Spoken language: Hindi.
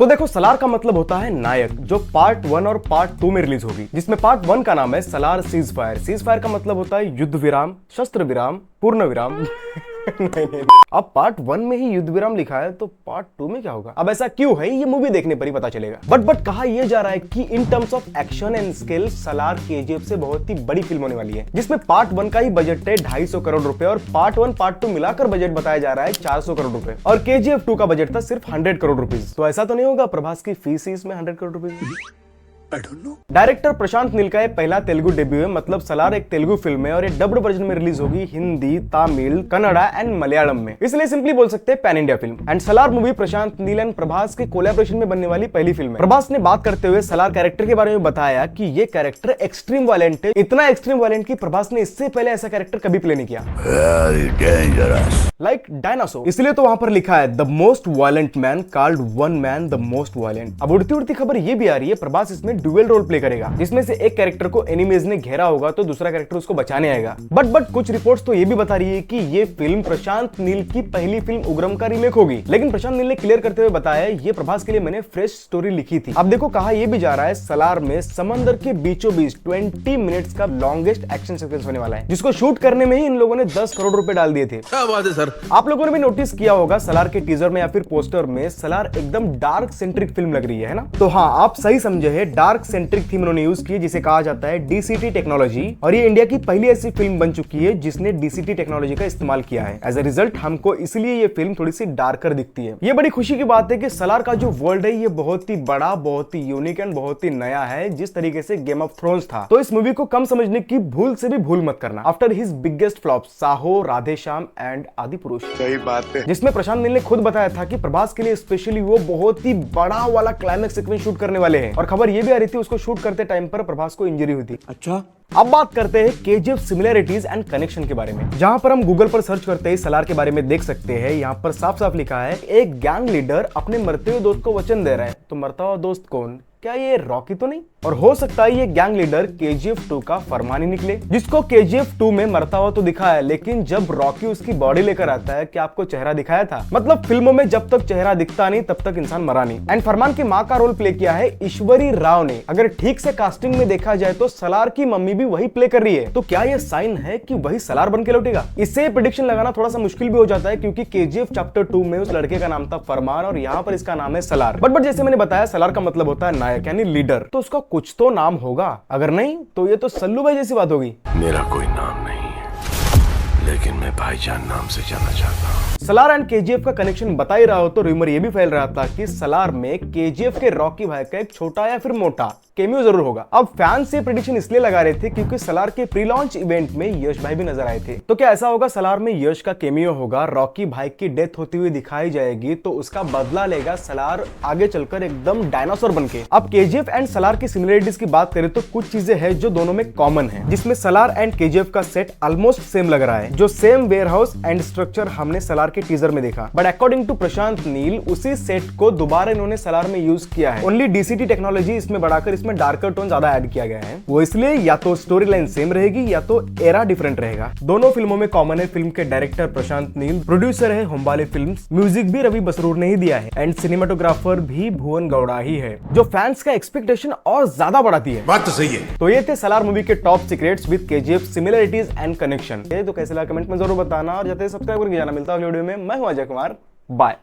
तो देखो, सलार का मतलब होता है नायक, जो पार्ट 1 और पार्ट 2 में रिलीज होगी, जिसमें पार्ट 1 का नाम है Salaar cease fire. Cease fire का मतलब होता है युद्ध विराम, शस्त्र विराम, पूर्ण विराम। नहीं। अब पार्ट 1 में ही युद्ध विराम लिखा है, तो पार्ट 2 में क्या होगा? अब ऐसा क्यों है, ये मूवी देखने पर ही पता चलेगा। बट कहा यह जा रहा है कि in terms of action and skill Salaar KGF से बहुत ही बड़ी फिल्म होने वाली है, जिसमें पार्ट 1 का ही बजट है 250 करोड़ रुपए और पार्ट 1 पार्ट 2 मिलाकर बजट बताया जा रहा है 400 करोड़ रुपए और केजीएफ 2 का बजट था सिर्फ 100 करोड़ रुपीज। तो ऐसा तो नहीं होगा प्रभास की फीस ही इसमें 100 करोड़ रुपीज? डायरेक्टर प्रशांत नील का ये पहला तेलुगु डेब्यू है, मतलब सलार एक तेलुगु फिल्म है और ये डब्ड वर्जन में रिलीज होगी हिंदी, तमिल, कन्नड़ा एंड मलयालम में, इसलिए सिंपली बोल सकते हैं pan India film. And Salaar movie Prashanth Neel and Prabhas के कोलैबोरेशन में बनने वाली पहली फिल्म है। प्रभास ने बात करते हुए सलार कैरेक्टर के बारे में बताया कि ये कैरेक्टर एक्सट्रीम वायलेंट है, इतना एक्सट्रीम वायलेंट कि प्रभास ने इससे पहले ऐसा कैरेक्टर कभी प्ले नहीं किया, लाइक डायनासोर। इसलिए तो वहां पर लिखा है the most violent man called one man the most violent. अब उड़ती उड़ती खबर ये भी आ रही है प्रभास इसमें ड्यूअल रोल प्ले करेगा, जिसमें से एक कैरेक्टर को एनिमीज ने घेरा होगा तो दूसरा कैरेक्टर उसको बचाने आएगा। बट कुछ रिपोर्ट्स तो ये भी बता रही है कि ये फिल्म प्रशांत नील की पहली फिल्म उग्रम का रीमेक होगी, लेकिन प्रशांत नील ने क्लियर करते हुए बताया ये प्रभास के लिए मैंने फ्रेश स्टोरी लिखी थी। अब देखो, कहा यह भी जा रहा है सलार में समंदर के बीचों बीच 20 मिनट्स का लॉन्गेस्ट एक्शन सीक्वेंस होने वाला है, जिसको शूट करने में ही इन लोगों ने 10 करोड़ रुपए डाल दिए थे। क्या बात है सर। आप लोगों ने भी नोटिस किया होगा सलार के टीजर में या फिर पोस्टर में सलार एकदम डार्क सेंट्रिक फिल्म लग रही है ना? तो हाँ, आप सही समझे हैं, डार्क सेंट्रिक थीम उन्होंने यूज की है, जिसे कहा जाता है डीसीटी टेक्नोलॉजी, और ये इंडिया की पहली ऐसी फिल्म बन चुकी है जिसने डीसीटी टेक्नोलॉजी का इस्तेमाल किया है। एज अ रिजल्ट हमको इसलिए ये फिल्म थोड़ी सी डार्कर दिखती है। ये बड़ी खुशी की बात है कि सलार का जो वर्ल्ड है ये बहुत ही बड़ा, बहुत ही यूनिक एंड बहुत ही नया है, जिस तरीके से गेम ऑफ थ्रोन्स था। तो इस मूवी को कम समझने की भूल से भी भूल मत करना। After his biggest flop Saaho, Radhe Shyam and Adi Purush, सही बात है, जिसमें प्रशांत नील ने खुद बताया था कि प्रभास के लिए स्पेशली वो बहुत ही बड़ा वाला क्लाइमेक्स सीक्वेंस शूट करने वाले हैं, और खबर ये भी आ रही थी उसको शूट करते टाइम पर प्रभास को इंजरी हुई थी। अच्छा, अब बात करते हैं केजीएफ सिमिलरिटीज एंड कनेक्शन के बारे में, जहां पर हम गूगल पर सर्च करते ही सलार के बारे में देख सकते हैं। यहाँ पर साफ साफ लिखा है एक गैंग लीडर अपने मरते हुए दोस्त को वचन दे रहा है। तो मरता हुआ दोस्त कौन? क्या ये रॉकी तो नहीं? और हो सकता है ये गैंग लीडर केजीएफ 2 का फरमान ही निकले, जिसको केजीएफ 2 में मरता हुआ तो दिखा है, लेकिन जब रॉकी उसकी बॉडी लेकर आता है क्या आपको चेहरा दिखाया था? मतलब फिल्मों में जब तक चेहरा दिखता नहीं तब तक इंसान मरा नहीं। एंड फरमान की माँ का रोल प्ले किया है ईश्वरी राव ने। अगर ठीक से कास्टिंग में देखा जाए तो सलार की मम्मी भी वही प्ले कर रही है, तो क्या ये साइन है कि वही सलार बन के लौटेगा? इससे प्रेडिक्शन लगाना थोड़ा सा मुश्किल भी हो जाता है, क्योंकि केजीएफ चैप्टर 2 में उस लड़के का नाम था फरमान और यहाँ पर इसका नाम है सलार। बट जैसे मैंने बताया सलार का मतलब होता है नायक यानी लीडर, तो उसका कुछ तो नाम होगा, अगर नहीं तो ये तो सल्लू भाई जैसी बात होगी। मेरा कोई नाम नहीं है, लेकिन मैं भाईजान नाम से जाना चाहता हूँ। सलार एंड केजीएफ का कनेक्शन बता ही रहा हो तो रूमर ये भी फैल रहा था कि सलार में केजीएफ के रॉकी भाई का एक छोटा या फिर मोटा केमियो जरूर होगा। अब फैंस ये प्रेडिक्शन इसलिए लगा रहे थे क्योंकि सलार के प्री लॉन्च इवेंट में यश भाई भी नजर आए थे। तो क्या ऐसा होगा सलार में यश का केमियो होगा, रॉकी भाई की डेथ होती हुई दिखाई जाएगी, तो उसका बदला लेगा सलार आगे चलकर एकदम डायनासोर बनके। अब केजीएफ एंड सलार की सिमिलरिटीज की बात करें तो कुछ चीजें हैं जो दोनों में कॉमन है, जिसमें सलार एंड केजीएफ का सेट ऑलमोस्ट सेम लग रहा है। जो same warehouse and structure हमने सलार के टीजर में देखा, but according to Prashanth Neel उसी सेट को दोबारा इन्होंने सलार में यूज किया है। ओनली डीसीटी टेक्नोलॉजी इसमें बढ़ाकर इसमें डार्कर टोन ऐड किया गया है। वो इसलिए या तो स्टोरी लाइन सेम रहेगी या तो एरा डिफरेंट रहेगा। दोनों फिल्मों में कॉमन है, फिल्म के डायरेक्टर प्रशांत नील, प्रोड्यूसर है होम्बाले फिल्म्स, म्यूजिक भी रवि बसरूर ने ही दिया है एंड सिनेमाटोग्राफर भी भुवन गौड़ा ही है, जो फैंस का एक्सपेक्टेशन और ज्यादा बढ़ाती है। बात तो सही है। तो ये थे सलार मूवी के top secrets with KGF similarities and connection. तो कैसे लगा कमेंट में जरूर बताना और जाते सब्सक्राइब करके जाना। मिलता है अगले वीडियो में। मैं हूं अजय कुमार, बाय।